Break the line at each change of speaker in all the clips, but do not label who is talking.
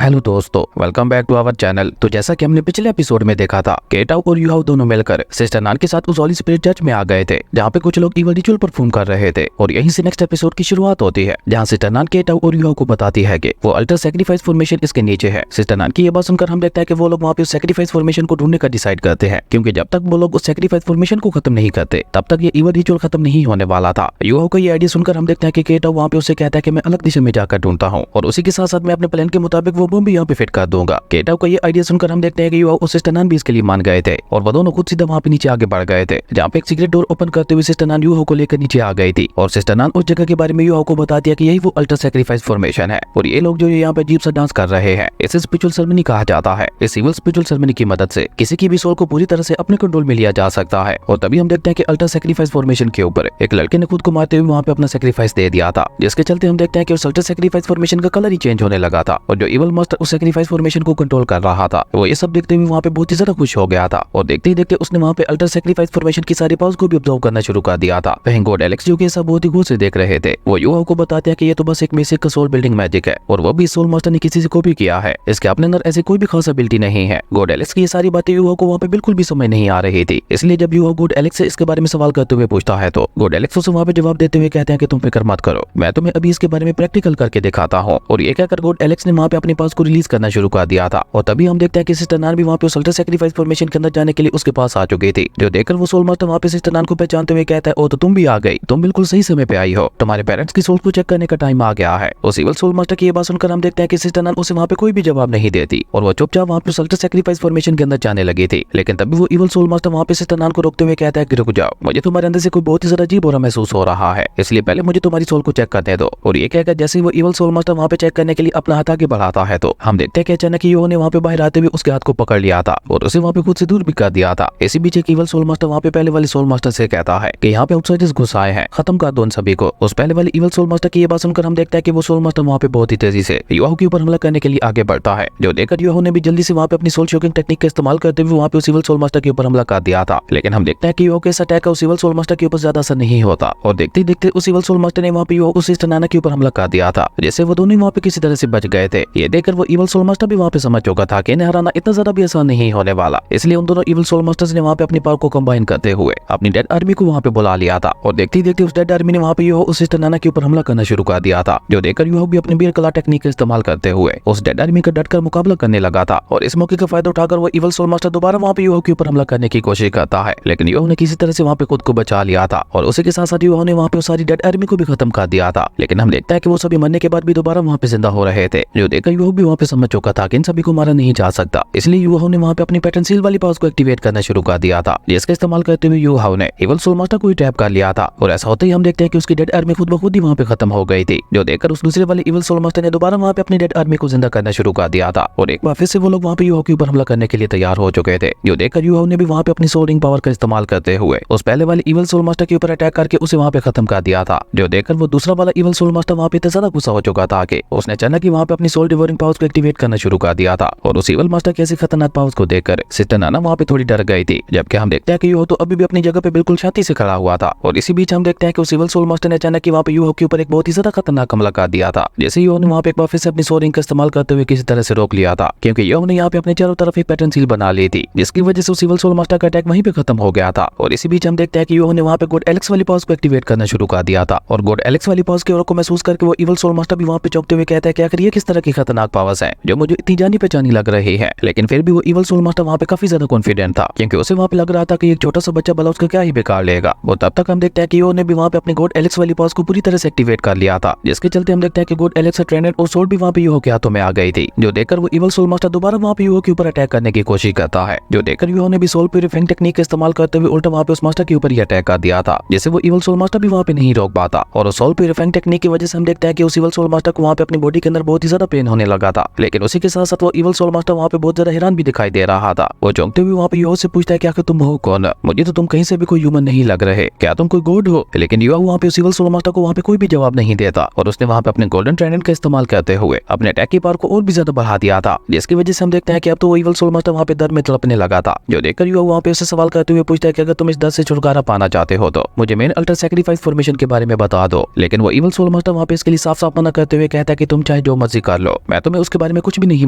Hello दोस्तों, welcome back to our channel. तो जैसा कि हमने पिछले एपिसोड में देखा था, केटाओ और यूहाओ दोनों मिलकर सिस्टर नान के साथ उस होली स्पिरिट चर्च में आ गए थे जहाँ पे कुछ लोग इवल रिचुअल परफॉर्म कर रहे थे। और यहीं से नेक्स्ट एपिसोड की शुरुआत होती है, जहाँ सिस्टर नान केटाओ और यूहाओ को बताती है कि वो अल्टर सैक्रिफाइस फॉर्मेशन इसके नीचे है। सिस्टर नान की ये बात सुनकर हम देखते हैं कि वो लोग वहाँ पे उस सैक्रिफाइस फॉर्मेशन को ढूंढने का डिसाइड करते हैं, क्योंकि जब तक वो लोग उस सैक्रिफाइस फॉर्मेशन को खत्म नहीं करते तब तक ये इवल रिचुअल खत्म नहीं होने वाला था। यूहाओ को ये आइडिया सुनकर हम देखते हैं कि केटाओ वहाँ पे उससे कहता है कि मैं अलग दिशा में जाकर ढूंढता हूँ और उसी के साथ साथ मैं अपने प्लान के मुताबिक वो बम भी यहाँ पे फिट कर दूंगा। केटाओ का ये आइडिया सुनकर हम देखते हैं कि यूहाओ और सिस्टर नान भी इसके लिए मान गए थे और वो दोनों खुद सीधा वहाँ पे नीचे आगे बढ़ गए थे, जहाँ पे एक सीक्रेट डोर ओपन करते हुए सिस्टर नान यूहाओ को लेकर नीचे आ गई थी। और सिस्टर नान उस जगह के बारे में यूहाओ को बताती है कि यही वो अल्टर सैक्रिफाइस फॉर्मेशन है और ये लोग जो यहाँ पे अजीब सा डांस कर रहे हैं इसे स्पिरिचुअल सेरेमनी कहा जाता है। इस सिविल स्पिरिचुअल सेरेमनी की मदद से किसी की भी सोल को पूरी तरह से अपने कंट्रोल में लिया जा सकता है। और तभी हम देखते हैं कि अल्टर सैक्रिफाइस फॉर्मेशन के ऊपर एक लड़के ने खुद को मारते हुए वहाँ पे अपना सैक्रिफाइस दे दिया था, जिसके चलते हम देखते हैं कि उस अल्टर सैक्रिफाइस फॉर्मेशन का कलर ही चेंज होने लगा था और जो इवल मास्टर उस सैक्रिफाइस फॉर्मेशन को कंट्रोल कर रहा था वो ये सब देखते हुए वहाँ पे बहुत ही ज्यादा खुश हो गया था। और देखते ही देखते उसने वहाँ पे अल्टर सैक्रिफाइस फॉर्मेशन की सारी पावर्स को भी ऑब्जर्व करना शुरू कर दिया था। वहीं गॉड एलेक्स जो कि सब बहुत ही गौर से देख रहे थे, वो यूहाओ को बताते हैं कि ये तो बस एक बेसिक सोल बिल्डिंग मैजिक है और वो भी सोल मास्टर ने किसी से कॉपी किया है, इसके अपने अंदर ऐसी कोई भी खास एबिलिटी नहीं है। गॉड एलेक्स की ये सारी बातें यूहाओ को वहाँ पे बिल्कुल भी समझ नहीं आ रही थी, इसलिए जब यूहाओ गॉड एलेक्स से इसके बारे में सवाल करते हुए पूछता है तो गॉड एलेक्स उसे वहाँ पे जवाब देते हुए कहते हैं कि तुम फिक्र मत करो, मैं तुम्हें अभी इसके बारे में प्रैक्टिकल करके दिखाता हूँ। और ये कहकर गॉड एलेक्स ने वहाँ पे अपने पास को रिलीज करना शुरू कर दिया था। और तभी हम देखते हैं कि सिस्टर नान भी वहाँ पे उस अल्टर सैक्रिफाइस फॉर्मेशन के अंदर जाने के लिए उसके पास आ चुकी थी, जो देखकर वो सोल मास्टर वहाँ पे सिस्टर नान को पहचानते हुए कहता है, ओ तो तुम भी आ गई, तुम बिल्कुल सही समय पे आई हो, तुम्हारे पेरेंट्स की सोल को चेक करने का टाइम आ गया है। उस इवल सोल मास्टर की ये बात सुनकर हम देखते हैं कि सिस्टर नान उसे वहाँ पे कोई भी जवाब नहीं देती और वो चुपचाप वहाँ पे अल्टर सैक्रिफाइस फॉर्मेशन के अंदर जाने लगी थी। लेकिन तभी वो इवल सोल मास्टर वहाँ पे सिस्टर नान को रोकते हुए कहता है कि रुक जाओ, मुझे तुम्हारे अंदर से कोई बहुत ही ज्यादा अजीब हो रहा महसूस हो रहा है, इसलिए पहले मुझे तुम्हारी सोल को चेक करने दो। और ये कहकर जैसे वो इवल सोल मास्टर वहाँ पे चेक करने के लिए अपना हाथ आगे बढ़ाता है तो हम देखते हैं कि अचानक यूहाओ ने वहाँ पे बाहर आते हुए उसके हाथ को पकड़ लिया था और उसे वहाँ पे खुद से दूर भी कर दिया था। इसी बीच एक इवल सोल मास्टर वहाँ पे पहले वाले सोल मास्टर से कहता है कि यहाँ पे आउटसाइडर्स घुस आए हैं, खत्म कर दो उन सभी को। उस पहले वाले इवल सोल मास्टर की ये बात सुनकर हम देखते हैं कि वो सोल मास्टर वहाँ पे बहुत ही तेजी से यूहाओ के ऊपर हमला करने के लिए आगे बढ़ता है, जो देखकर यूहाओ ने भी जल्दी से वहाँ पे अपनी सोल शोकिंग टेक्निक का इस्तेमाल करते हुए वहाँ पे उस इवल सोल मास्टर के ऊपर हमला कर दिया था। लेकिन हम देखते हैं कि यूहाओ के इस अटैक का उस इवल सोल मास्टर के ऊपर ज्यादा असर नहीं होता और देखते ही देखते उस इवल सोल मास्टर ने वहाँ पे यूहाओ उस सिस्टर नाना के ऊपर हमला कर दिया था, जिससे वो दोनों वहाँ पे किसी तरह से बच गए थे। ये देखकर वो इवल सोल मास्टर भी वहाँ पे समझ चुका था कि इन्हें हराना इतना ज्यादा भी आसान नहीं होने वाला, इसलिए उन दोनों इवल सोल मास्टर्स ने वहाँ पे अपनी पावर को कंबाइन करते हुए अपनी डेड आर्मी को वहाँ पे बुला लिया था। और देखते ही देखते उस डेड आर्मी ने वहाँ पे यूहाओ उस सिस्टर नाना के ऊपर हमला करना शुरू कर दिया था, जो देखकर यूहाओ भी अपनी बीर कला टेक्निक का इस्तेमाल करते हुए उस डेड आर्मी का डटकर मुकाबला करने लगा था। और इस मौके का फायदा उठाकर वो इवल सोल मास्टर दोबारा वहाँ पे यूहाओ के ऊपर हमला करने की कोशिश करता है, लेकिन यूहाओ ने किसी तरह से वहाँ पे खुद को बचा लिया था और उसी के साथ साथ यूहाओ ने वहाँ पे सारी डेड आर्मी को भी खत्म कर दिया था। लेकिन हम देखते हैं कि वो सभी मरने के बाद भी दोबारा वहाँ पे जिंदा हो रहे थे, जो देखकर यूहाओ भी वहाँ पे समझ चुका था कि इन सभी को मारा नहीं जा सकता, इसलिए यूहाओ ने वहाँ पे अपनी पैटर्न सील वाली पावर्स को एक्टिवेट करना शुरू कर दिया था, जिसका इस्तेमाल करते हुए यूहाओ ने इवल सोल मास्टर को ट्रैप कर लिया था। और ऐसा होते ही हम देखते हैं कि उसकी डेड आर्मी खुद ब खुद ही वहाँ पे खत्म हो गई थी, जो देखकर उस दूसरे वाले इवल सोल मास्टर ने दोबारा वहाँ पे अपनी डेड आर्मी को जिंदा करना शुरू कर दिया था और एक बार फिर से वो लोग वहाँ पे यूहाओ के ऊपर हमला करने के लिए तैयार हो चुके थे, जो देखकर यूहाओ ने भी वहाँ पे अपनी सोल रिंग पावर का इस्तेमाल करते हुए उस पहले वाले इवल सोल मास्टर के ऊपर अटैक करके उसे वहाँ पे खत्म कर दिया था, जो देखकर वो दूसरा वाला इवल सोल मास्टर वहाँ पे इतना ज्यादा गुस्सा हो चुका था कि उसने अचानक ही वहाँ पे अपनी सोल डिवोरिंग पावर्स को एक्टिवेट करना शुरू कर दिया था। और उस इवल मास्टर की ऐसी खतरनाक पावर्स को देखकर सिस्टर नाना वहाँ पे थोड़ी डर गई थी, जबकि हम देखते हैं कि यूहाओ तो अभी भी अपनी जगह पे बिल्कुल शांति से खड़ा हुआ था। और इसी बीच हम देखते हैं कि उस इवल सोल मास्टर ने अचानक ही वहाँ पे यूहाओ के ऊपर एक बहुत ही ज्यादा खतरनाक हमला कर दिया था, जैसे यूहाओ ने वहाँ पे एक बार फिर से अपनी सोल रिंग का इस्तेमाल करते हुए किसी तरह से रोक लिया था, क्योंकि यूहाओ ने यहाँ पे अपने चारों तरफ एक पैटर्न सील बना ली थी, जिसकी वजह से उस इवल सोल मास्टर का अटैक वहीं पे खत्म हो गया था। और इसी बीच हम देखते हैं कि यूहाओ ने वहाँ पे गॉड एलेक्स वाली पावर्स को एक्टिवेट करना शुरू कर दिया था और गॉड एलेक्स वाली पावर्स के को महसूस करके वो इवल सोल मास्टर भी वहाँ पे चौंकते हुए कहता है कि आखिर ये किस तरह की खतरनाक पावर्स हैं जो मुझे इतनी जानी पहचानी लग रही है। लेकिन फिर भी वो इवल सोल मास्टर वहाँ पे काफी ज्यादा कॉन्फिडेंट था, क्योंकि उसे वहाँ पे लग रहा था कि एक छोटा सा बच्चा भला उसका क्या ही बेकार लेगा। वो तब तक हम देखते हैं कि यूहाओ ने भी वहाँ पे अपने गॉड एलेक्स वाली पावर्स को पूरी तरह से एक्टिवेट कर लिया था, जिसके चलते हम देखते हैं कि गॉड एलेक्स का ट्रेनर और सोल भी वहाँ पे यूहाओ के हाथों में आ गई थी, जो देखकर वो इवल सोल मास्टर दोबारा वहाँ पे यूहाओ के ऊपर अटैक करने की कोशिश करता है, जो देखकर यूहाओ ने भी सोल प्यूरिफाइंग टेक्निक का इस्तेमाल करते हुए उल्टा वहाँ पे उस मास्टर के ऊपर ही अटैक कर दिया था, जिससे वो इवल सोल मास्टर भी वहाँ पे नहीं रोक पाता। और उस सोल प्यूरिफाइंग टेक्निक की वजह से हम देखते हैं कि उस इवल सोल मास्टर को वहाँ पे अपनी बॉडी के अंदर बहुत ही ज्यादा पेन होने लगा था। लेकिन उसी के साथ साथ वो इवल सोल मास्टर वहाँ पे बहुत ज्यादा हैरान भी दिखाई दे रहा था। वो चौंकते हुए वहाँ पे यूहाओ से पूछता है कि आखिर तुम हो कौन, मुझे तो तुम कहीं से भी कोई ह्यूमन नहीं लग रहे, क्या तुम कोई गॉड हो? लेकिन यूहाओ वहाँ पे उस इवल सोल मास्टर को वहाँ पे कोई भी जवाब नहीं देता और उसने वहाँ पे अपने गोल्डन ट्राइडेंट का इस्तेमाल करते हुए अपने अटैक की पावर को और भी ज्यादा बढ़ा दिया था, जिसकी वजह से हम देखते हैं कि अब तो वो इवल सोल मास्टर वहाँ पे दर्द में तड़पने लगा था, जो देखकर यूहाओ वहाँ पे उसे सवाल करते हुए पूछता है कि अगर तुम इस दर्द से छुटकारा पाना चाहते हो तो मुझे मेन अल्टर सैक्रिफाइस फॉर्मेशन के बारे में बता दो। लेकिन वो इवल सोल मास्टर वहाँ पे इसके लिए साफ साफ मना करते हुए कहता है कि तुम चाहे जो मर्जी कर लो, मैं तुम्हें मैं उसके बारे में कुछ भी नहीं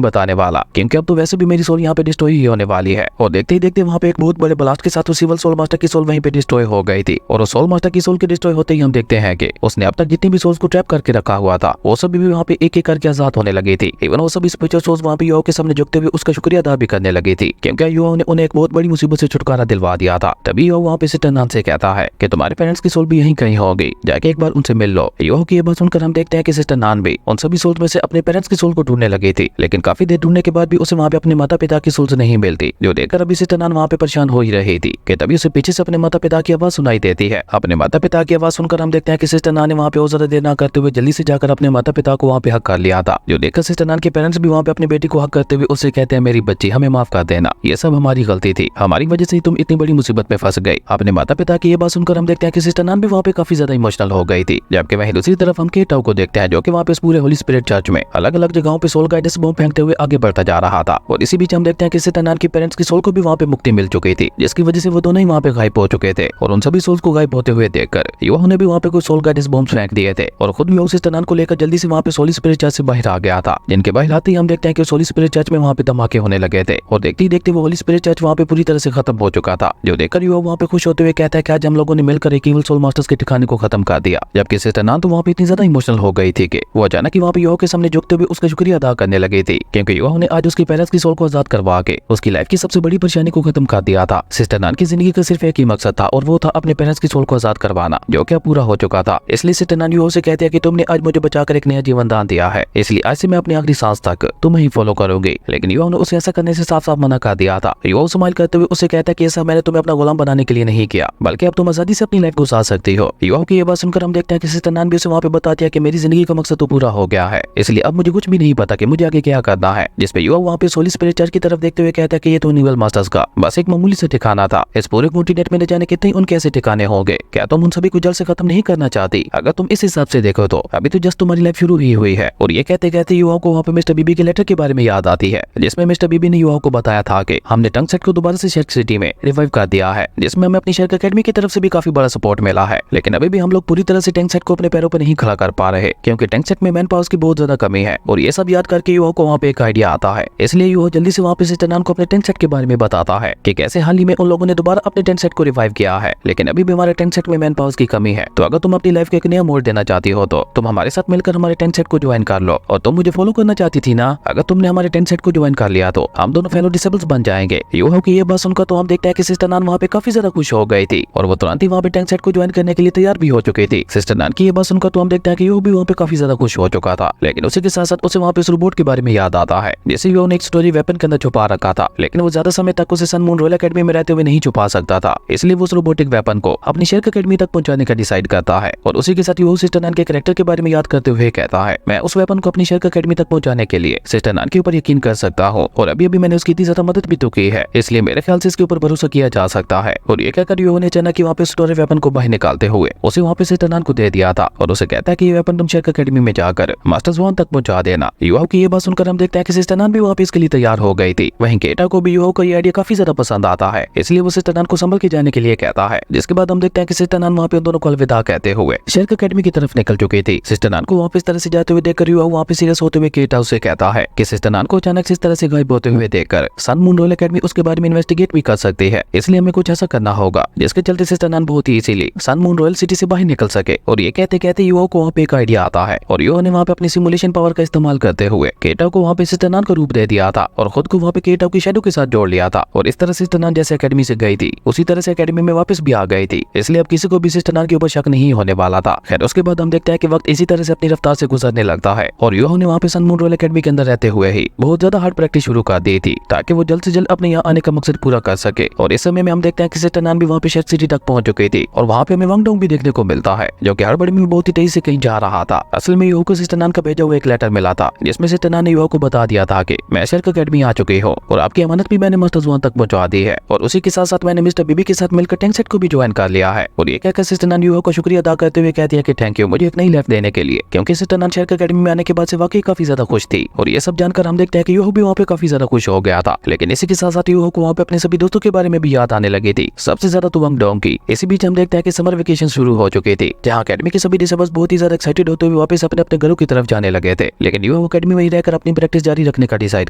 बताने वाला, क्योंकि अब तो वैसे भी मेरी सोल यहाँ पे डिस्ट्रॉय ही होने वाली है। और देखते ही देखते वहाँ पे एक बहुत बड़े ब्लास्ट के साथ सिविल सोल मास्टर की सोल वहीं पे डिस्ट्रॉय हो गई थी। और उस सोल मास्टर की सोल के डिस्ट्रॉय होते ही हम देखते हैं कि उसने अब तक जितनी भी सोल्स को ट्रैप करके रखा हुआ था वो सभी भी वहाँ पे एक एक करके आजाद होने लगी थी। इवन वो सभी स्पिरिचुअल सोल्स वहाँ पे युवाओं के सामने झुकते हुए उसका शुक्रिया अदा भी करने लगी थी, क्योंकि युवाओं ने उन्हें एक बहुत बड़ी मुसीबत से छुटकारा दिलवा दिया था। तभी युवा वहाँ पे सिस्टर नान से कहता है कि तुम्हारे पेरेंट्स की सोल भी यहीं कहीं होगी, जाके एक बार उनसे मिल लो। युवा की ये बात सुनकर हम देखते हैं कि सिस्टर नान भी उन सभी सोल्स में से अपने पेरेंट्स की सोल को ढूंढने लगी थी, लेकिन काफी देर ढूंढने के बाद भी उसे वहाँ पे अपने माता पिता की सोल्स नहीं मिलती, जो देखकर अभी सिस्टर नान वहाँ पे परेशान हो ही रही थी कि तभी उसे पीछे से अपने माता पिता की आवाज सुनाई देती है। अपने माता पिता की आवाज सुनकर हम देखते हैं कि सिस्टर नान ने वहाँ पे और ज्यादा देर ना करते हुए जल्दी से जाकर अपने माता पिता को वहाँ पे हक कर लिया था, जो देखकर सिस्टर नान के पेरेंट्स भी वहाँ पे अपनी बेटी को हक करते हुए उससे कहते हैं मेरी बच्ची हमें माफ कर देना, ये सब हमारी गलती थी, हमारी वजह से तुम इतनी बड़ी मुसीबत में फंस गई। अपने माता पिता की ये बात सुनकर हम देखते हैं कि सिस्टर नान भी वहाँ पे काफी ज्यादा इमोशनल हो गई थी। जबकि वहीं दूसरी तरफ हम केटाओ को देखते हैं, जो कि वहाँ पे पूरे होली स्पिरिट चर्च में अलग अलग जगहों पे सोल गाइडेंस बॉम्ब फेंकते हुए आगे बढ़ता जा रहा था। और इसी बीच हम देखते हैं कि सिस्टर नान की पेरेंट्स की सोल को भी वहाँ पे मुक्ति मिल चुकी थी, जिसकी वजह से वो दोनों ही वहाँ पे गायब हो चुके थे। और उन सभी सोल्स को गायब होते हुए देखकर युवाओं ने भी वहाँ पे कुछ सोल गाइडेंस बॉम्ब फेंक दिए थे और खुद भी सिस्टर नान को लेकर जल्दी से वहाँ पे सोली स्पिरिट चर्च से बाहर आ गया था। जिनके बाहर आते ही हम देखते हैं कि सोली स्पिरिट चर्च में वहाँ पे धमाके होने लगे थे और देखते ही देखते वो होली स्पिरिट चर्च वहाँ पे पूरी तरह से खत्म हो चुका था, जो देखकर युवा वहाँ पे खुश होते हुए कहता है कि आज हम लोगों ने मिलकर एक इविल सोल मास्टर्स के ठिकाने को खत्म कर दिया। जबकि सिस्टर नान तो वहाँ पे इतनी ज्यादा इमोशनल हो गई थी कि वो अचानक ही वहाँ पे युवा के सामने झुकते हुए उसका शुक्रिया अदा करने लगी थी, क्योंकि युवा ने आज उसकी पेरेंट्स की सोल को आजाद करवा के उसकी लाइफ की सबसे बड़ी परेशानी को खत्म कर दिया था। सिस्टर नान की जिंदगी का सिर्फ एक ही मकसद था और वो था अपने पेरेंट्स की सोल को आजाद करवाना, जो कि पूरा हो चुका था। इसलिए सिस्टर नान युवा से कहती है कि तुमने आज मुझे बचाकर एक नया जीवन दान दिया है, इसलिए आज से मैं अपनी आखिरी सांस तक तुम्हें ही फॉलो करूंगी। लेकिन युवा ने उसे ऐसा करने से साफ साफ मना कर दिया था। युवा स्माइल करते हुए उसे कहता है कि ऐसा मैंने तुम्हें अपना गुलाम बनाने के लिए नहीं किया, बल्कि अब तुम आजादी से अपनी लाइफ गुजार सकती हो। युवा की ये बात सुनकर हम देखते हैं कि सिस्टर नान भी उसे वहाँ पे बताती है कि मेरी जिंदगी का मकसद तो पूरा हो गया है, इसलिए अब मुझे कुछ भी नहीं पता कि मुझे आगे क्या करना है। जिसपे युवा वहाँ पे सोली स्पिरिट चर्च की तरफ देखते हुए कहता है कि ये तो निवल मास्टर्स का बस एक मामूली से ठिकाना था, इस पूरे कॉन्टिनेंट में न जाने कितने उनके ऐसे ठिकाने होंगे, क्या तुम उन सभी को जल्द से खत्म नहीं करना चाहती? अगर तुम इस हिसाब से देखो तो अभी तो जस्ट तुम्हारी लाइफ शुरू ही हुई है। और ये कहते कहते युवाओं को वहाँ पे मिस्टर बीबी के लेटर के बारे में याद आती है, जिसमें मिस्टर बीबी ने युवाओं को बताया था कि हमने टंग सेट को दोबारा से शेयर सिटी में रिवाइव कर दिया है, जिसमें हमें अपनी शेयर अकेडमी की तरफ से भी काफी बड़ा सपोर्ट मिला है। लेकिन अभी भी हम लोग पूरी तरह से टैंक सेट को अपने पैरों पर नहीं खड़ा कर पा रहे, क्योंकि टैंक सेट में मैन पावर्स की बहुत ज्यादा कमी है। और ये सब याद करके युवाओं को वहाँ पे एक आइडिया आता है, इसलिए युवा जल्दी से वहाँ पे सिस्टर नान को अपने टैंक सेट के बारे में बताता है कि कैसे हाल ही में उन लोगों ने दोबारा अपने टैंक सेट को रिवाइव किया है, लेकिन अभी भी हमारे टैंक सेट में मैन पावर्स की कमी है। तो अगर तुम अपनी लाइफ को एक नया मोड़ देना चाहती हो तो तुम हमारे साथ मिलकर हमारे टैंक सेट को ज्वाइन कर लो। और तुम मुझे फॉलो करना चाहती थी ना, अगर तुमने हमारे टैंक सेट को ज्वाइन कर लिया तो हम दोनों फेलो डिसेबल्स बन जाएंगे। युवा की ये बात सुनकर तो हम देखते हैं कि सिस्टर नान वहाँ पे काफी ज्यादा खुश हो गई थी और वो तुरंत ही वहाँ पे टैंक सेट को ज्वाइन करने के लिए तैयार भी हो चुकी थी। सिस्टर नान की ये बात सुनकर तो हम देखते हैं कि युवा भी वहाँ पे काफी ज्यादा खुश हो चुका था, लेकिन उसी के साथ साथ उसे वहाँ पे उस रोबोट के बारे में याद आता है, जिसे युवा ने एक स्टोरी वेपन के अंदर छुपा रखा था, लेकिन वो ज्यादा समय तक उसे सन मून रॉयल अकेडमी में रहते हुए नहीं छुपा सकता था। इसलिए वो उस रोबोटिक वेपन को अपनी शेयर अकेडमी तक पहुंचाने का डिसाइड करता है। और उसी के साथ युवा सिस्टर नान के कैरेक्टर के बारे में याद करते हुए कहता है, मैं उस वेपन को अपनी शेयर अकेडमी तक पहुंचाने के लिए सिस्टर नान के ऊपर यकीन कर सकता हूँ, और अभी अभी मैंने उसकी इतनी ज्यादा मदद भी तो की है, इसलिए मेरे ख्याल से इसके ऊपर भरोसा किया जा सकता है। और ये कहकर युवा ने अचानक वहाँ पे स्टोरी वेपन को बाहर निकालते हुए उसे वहाँ पे सिस्टर नान को दे दिया था और उसे कहता है कि ये वेपन तुम शेयर अकेडमी में जाकर मास्टर्स 1 तक पहुंचा देना। युवा की ये बात सुनकर हम देखते हैं कि सिस्टर नान भी वहाँ पे इसके लिए तैयार हो गई थी। वहीं केटा को भी युवा का ये आइडिया काफी ज्यादा पसंद आता है, इसलिए वो सिस्टर नान को संभल के जाने के लिए कहता है। जिसके बाद हम देखते हैं कि सिस्टर नान वहाँ पे दोनों को अलविदा कहते हुए शेयर अकेडमी की तरफ निकल चुकी थी। सिस्टर नान को वापस तरह से जाते हुए देखकर युवा वहाँ पे सीरियस होते हुए केटा उसे कहता है कि सिस्टर नान को अचानक से इस तरह से गायब होते हुए देखकर सन मून रॉयल अकेडमी उसके बारे में इन्वेस्टिगेट भी कर सकती है, इसलिए हमें कुछ ऐसा करना होगा जिसके चलते सिस्टर नान बहुत ही easily sun moon royal city से बाहर निकल सके। और ये कहते कहते युवा को वहाँ पे एक आइडिया आता है और युवा ने वहाँ पे अपनी सिमुलेशन पावर का इस्तेमाल करते हुए केटा को वहाँ पे सिस्टर नान का रूप दे दिया था और खुद को वहाँ पे केटा की शैडो के साथ जोड़ लिया था। और इस तरह सिस्टर नान जैसे अकेडमी से गई थी उसी तरह से अकेडमी में वापस भी आ गई थी, इसलिए अब किसी को भी सिस्टर नान के ऊपर शक नहीं होने वाला था। खैर उसके बाद हम देखते हैं कि वक्त इसी तरह से अपनी रफ्तार से गुजरने लगता है और युवा ने वहाँ पे सन मून रॉयल अकेडमी के अंदर रहते हुए ही बहुत ज्यादा हार्ड प्रैक्टिस शुरू कर दी थी ताकि वो जल्द से जल्द अपने यहाँ आने का मकसद पूरा कर सके। और इस समय में हम देखते हैं कि सिस्टर नान भी वहाँ पे शेयर सिटी तक पहुंच चुकी थी और वहाँ पे हमें वांगडोंग भी देखने को मिलता है, जो कि हड़बड़ी में बहुत ही तेजी से कहीं जा रहा था। असल में युवा को सिस्टर नान का भेजा हुआ एक लेटर मिला था जिसमें सिस्टर नान ने युवा को बता दिया था कि मैं शेयर अकेडमी आ चुकी हूँ और आपकी अमानत भी मैंने मास्टर्स 1 तक पहुंचा दी है और उसी के साथ साथ मैंने मिस्टर बीबी के साथ मिलकर टैंक सेट को भी ज्वाइन कर लिया है। और ये कहकर सिस्टर नान युवा को शुक्रिया अदा करते हुए कहती है कि थैंक यू मुझे एक नई लाइफ देने के लिए, क्योंकि सिस्टर नान शेयर अकेडमी में आने के बाद से वाकई काफी ज्यादा खुश थी। और ये सब जानकर हम देखते हैं कि युवा भी वहाँ पे काफी ज्यादा खुश हो गया था, लेकिन इसी के साथ साथ युवा को वहाँ पे अपने सभी दोस्तों के बारे में भी याद आने लगी थी, सबसे ज्यादा तो वांगडोंग की। इसी बीच हम देखते हैं कि समर वेकेशन शुरू हो चुकी थी, जहाँ अकेडमी के सभी डिसेबल्स बहुत ही ज्यादा एक्साइटेड होते हुए वापस अपने अपने घरों की तरफ जाने लगे थे। लेकिन युवा वो अकेडमी में ही रहकर अपनी प्रैक्टिस जारी रखने का डिसाइड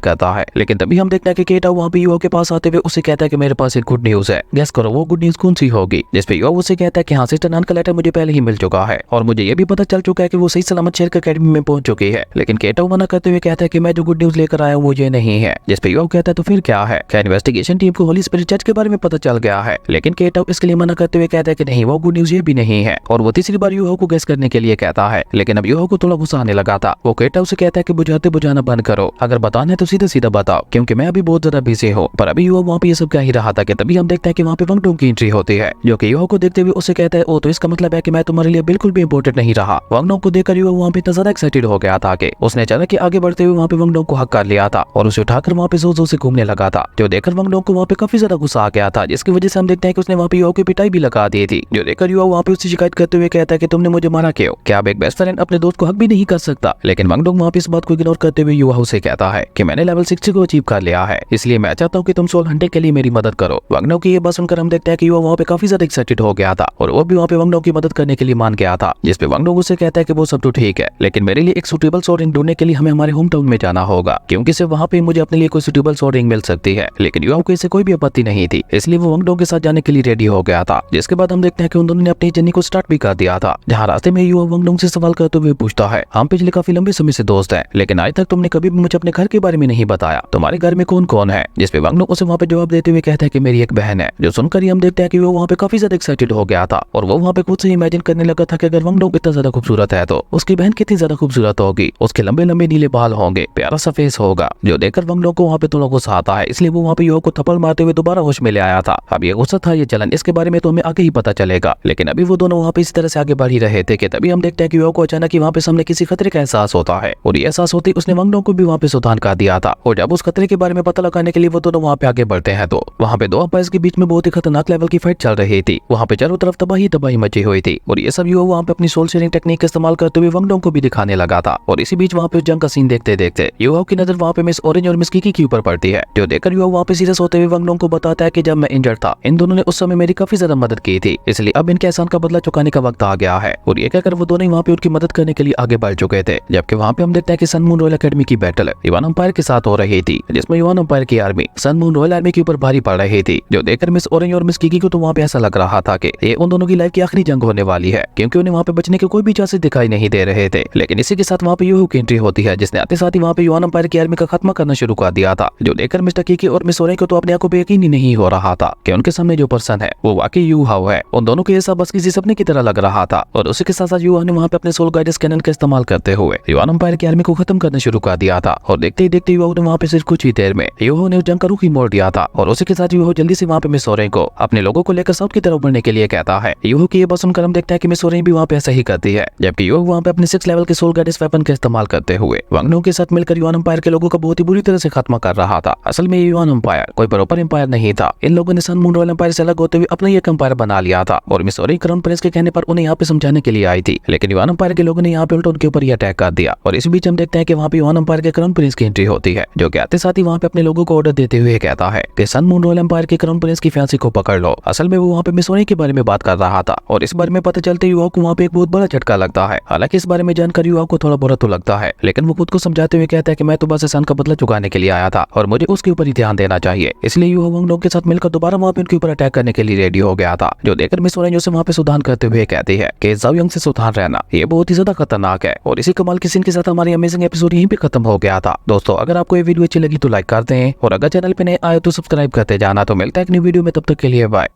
करता है। लेकिन तभी हम देखते हैं कि केटाओ वहाँ पे युवा के पास आते हुए उसे कहता है कि मेरे पास एक गुड न्यूज है। गेस करो वो गुड न्यूज कौन सी होगी। जिसपे युवा उसे कहता है कि हाँ सिस्टर नान का लेटर मुझे पहले ही मिल चुका है और मुझे ये भी पता चल चुका है कि वो सही सलामत शेर अकेडमी में पहुंच चुकी है। लेकिन केटाओ मना करते हुए कहता है कि मैं जो गुड न्यूज लेकर आया हूँ वो ये नहीं है। जिसपे युवा कहता है तो फिर क्या है। क्या इन्वेस्टिगेशन टीम को होली स्पिरिट चर्च के बारे में पता चल गया है। लेकिन केटाओ इसके लिए मना करते हुए कहता है कि नहीं वो गुड न्यूज ये भी नहीं है और वो तीसरी बार युवा को गेस करने के लिए कहता है। लेकिन अब युवा को थोड़ा गुस्सा आने लगा था। वो केटाओ से कहता है कि बुझाते बुझाना बंद करो, अगर बताना है तो सीधा सीधा बताओ क्योंकि मैं अभी बहुत ज्यादा बिजी हूँ। पर अभी युवा वहाँ पे ये सब कह ही रहा था कि तभी हम देखते हैं कि वहाँ पे वांगडोंग की एंट्री होती है जो कि युवा को देखते हुए उससे कहता है ओ तो इसका मतलब है कि मैं तुम्हारे लिए बिल्कुल भी इंपॉर्टेंट नहीं रहा। वांगडोंग को देखकर युवा वहाँ पे इतना ज्यादा एक्साइटेड हो गया था कि उसने अचानक ही आगे बढ़ते हुए वहाँ पे वांगडोंग को हक कर लिया था और उसे उठाकर वहाँ पे जोर से घूमने लगा था। जो देखकर वांगडोंग को वहाँ पे काफी ज्यादा गुस्सा आ गया था जिसकी वजह से हम देखते हैं कि उसने वहाँ पे युवा की पिटाई भी लगा दी थी। जो देखकर युवा वहाँ पे उससे शिकायत करते हुए कहता है कि तुमने मुझे मारा क्यों, क्या अब एक बेस्ट फ्रेंड अपने दोस्त को हक भी नहीं कर सकता। लेकिन वांगडोंग वहाँ पे इस बात को इग्नोर करते हुए युवा उसे कहता है कि मैंने लेवल 60 को अचीव कर लिया है इसलिए मैं चाहता हूँ कि तुम सोल हंटे के लिए मेरी मदद करो। वांगडोंग की ये बात सुनकर हम देखते हैं कि युवा वहाँ पे काफी ज्यादा एक्साइटेड हो गया था और वो भी वहाँ पे वांगडोंग की मदद करने के लिए मान गया था। जिसपे वांगडोंग उसे कहता है कि वो सब तो ठीक है लेकिन मेरे लिए एक सुटेबल सोल रिंग ढूंढने के लिए हमें हमारे होम टाउन में जाना होगा क्योंकि सिर्फ वहाँ पे मुझे अपने लिए कोई सुटेबल सोल रिंग मिल सकती है। लेकिन युवा को इससे कोई भी आपत्ति नहीं थी इसलिए वो वांगडोंग के साथ जाने के लिए रेडी हो गया था। जिसके बाद हम देखते हैं कि उन दोनों ने अपनी जर्नी को स्टार्ट भी कर दिया था जहाँ रास्ते में युवा वांगडोंग से सवाल करते हुए पूछता है हम पिछले काफी लंबे समय से दोस्त हैं लेकिन आज तक तुमने कभी भी मुझे अपने घर के बारे में नहीं बताया, तुम्हारे घर में कौन कौन है। जिसपे वांगडोंग उसे वहाँ पे जवाब देते हुए कहता है कि मेरी एक बहन है। जो सुनकर ही हम देखते हैं कि वो वहाँ पे काफी ज्यादा एक्साइटेड हो गया था और वो वहाँ पे खुद से इमेजिन करने लगा था कि अगर वांगडोंग इतना ज्यादा खूबसूरत है तो उसकी बहन कितनी ज्यादा खूबसूरत होगी, उसके लंबे लंबे नीले बाल होंगे, प्यारा सा फेस होगा। जो देखकर वांगडोंग को वहाँ पे थोड़ा गुस्सा आता है इसलिए वो वहाँ पे युवा को थप्पड़ मारते हुए दोबारा होश में ले आया था। अब ये गुस्सा था ये जलन इसके बारे में तो हमें आगे ही पता चलेगा। लेकिन अभी वो दोनों वहाँ पे इसी तरह से आगे बढ़ ही रहे थे कि तभी हम देखते हैं कि युवा को अचानक ही वहाँ पे सामने किसी खतरे का एहसास होता है और ये एहसास होते उसने वांगडोंग को भी वहाँ पे सावधान कर दिया था। और जब उस खतरे के बारे में पता लगाने के लिए वो दोनों वहाँ पे आगे बढ़ते हैं तो वहाँ पे दो अंपायर्स के बीच में बहुत ही खतरनाक लेवल की फाइट चल रही थी। वहाँ पे चारों तरफ तबाही मची हुई थी और ये सब युवा वहाँ पे अपनी सोल शेयरिंग टेक्निक का इस्तेमाल करते हुए वांगडोंग को भी दिखाने लगा था। और इसी बीच वहाँ पे जंग का सीन देखते देखते युवाओं की नजर वहाँ पे मिस ऑरेंज और मिस किकी के ऊपर पड़ती है। जो देखकर युवा वहाँ पे सीरियस होते हुए वांगडोंग को बताता है कि जब मैं इंजर्ड था इन दोनों ने उस समय मेरी काफी ज्यादा मदद की थी इसलिए अब इनके एहसान का बदला चुकाने का वक्त आ गया है। और ये कहकर वो दोनों वहाँ पे उनकी मदद करने के लिए आगे बढ़ चुके थे। जबकि वहाँ पे हम देखते हैं कि सन मून रॉयल अकेडमी की बैटल युवान अंपायर के साथ हो रही थी जिसमें युवान अंपायर की army Sun moon Royal army के ऊपर भारी पड़ रही थी। जो देखकर मिस ऑरेंज और मिस किकी को तो वहाँ पे ऐसा लग रहा था कि ये उन दोनों की लाइफ की आखिरी जंग होने वाली है क्योंकि उन्हें वहाँ पे बचने के कोई भी चांसेस दिखाई नहीं दे रहे थे। लेकिन इसी के साथ वहाँ पे यूहू की एंट्री होती है जिसने आते साथ ही वहाँ पे युवान अंपायर की आर्मी का खात्मा करना शुरू कर दिया था। जो देखकर मिस्टर किकी और मिस ऑरेंज को तो अपने आंखों पे यकीन ही नहीं हो रहा था कि उनके सामने जो पर्सन है वो वाकई यूहाओ है। उन दोनों को ये सब बस किसी सपने की तरह लग रहा था और उसी के साथ साथ युवा ने वहाँ पे अपने सोल गाइडेंस कैनन का इस्तेमाल करते हुए युवान अंपायर की आर्मी को खत्म करना शुरू कर दिया था। और देखते ही देखते युवाओं ने वहाँ पे सिर्फ कुछ ही देर में युवाओं ने उस जंग का रुख ही मोड़ दिया था और उसी के साथ युवा जल्दी से वहाँ पे मिस ऑरेंज को अपने लोगों को लेकर साउथ की तरफ बढ़ने के लिए कहता है। युवा की ये बात सुनकर हम देखते हैं कि मिस ऑरेंज भी वहाँ पे ऐसा ही करती है जबकि युवा वहाँ पे अपने 6 लेवल के सोल गाइडेंस वेपन का इस्तेमाल करते हुए वांगडोंग के साथ मिलकर युवान अंपायर के लोगों का बहुत ही बुरी तरह से खात्मा कर रहा था। असल में युवान अंपायर कोई प्रॉपर एम्पायर नहीं था। इन लोगों ने सन मून रॉयल एम्पायर से अलग होते हुए अपना ही एक एम्पायर बना लिया था और मिस ऑरेंज क्राउन प्रिंस के कहने पर उन्हें यहाँ पे समझाने के लिए आई थी। लेकिन युवान अंपायर के लोगों ने यहाँ पे उल्टा उनके ऊपर ही अटैक कर दिया। और इस बीच हम देखते हैं कि वहाँ पे युवान अंपायर के क्राउन प्रिंस की एंट्री होती है जो कि आते साथ ही वहाँ पे अपने लोगों को ऑर्डर देते हुए कहता है कि सन मून रॉयल एम्पायर के क्राउन प्रिंस की फैंसी को पकड़ लो। असल में वो वहाँ पे मिस ऑरेंज के बारे में बात कर रहा था और इस बारे में पता चलते युवाओं को वहाँ पे एक बहुत बड़ा झटका लगता है। हालांकि इस बारे में जानकर युवाओं को थोड़ा बुरा तो लगता है लेकिन वो खुद को समझाते हुए कहता है कि मैं तो बस एहसान का बदला चुकाने के लिए आया था और मुझे उसके ऊपर ही ध्यान देना चाहिए। इसलिए युवा वांगडोंग के साथ मिलकर दोबारा वहाँ पे उनके ऊपर अटैक करने के लिए रेडी हो गया था। जो देखकर मिस ऑरेंज उसे वहाँ पे सुधार करते हुए कहती है कि जाओ यंग से सुधार रहना ये बहुत ही ज्यादा खतरनाक है। और इसी कमाल के सीन के साथ हमारी अमेजिंग एपिसोड यहीं पे खत्म हो गया था। दोस्तों अगर आपको ये वीडियो अच्छी लगी तो लाइक कर दें और अगर चैनल पे नए आए तो सब्सक्राइब करते जाना। तो मिलता है एक नई वीडियो में, तब तक के लिए बाय।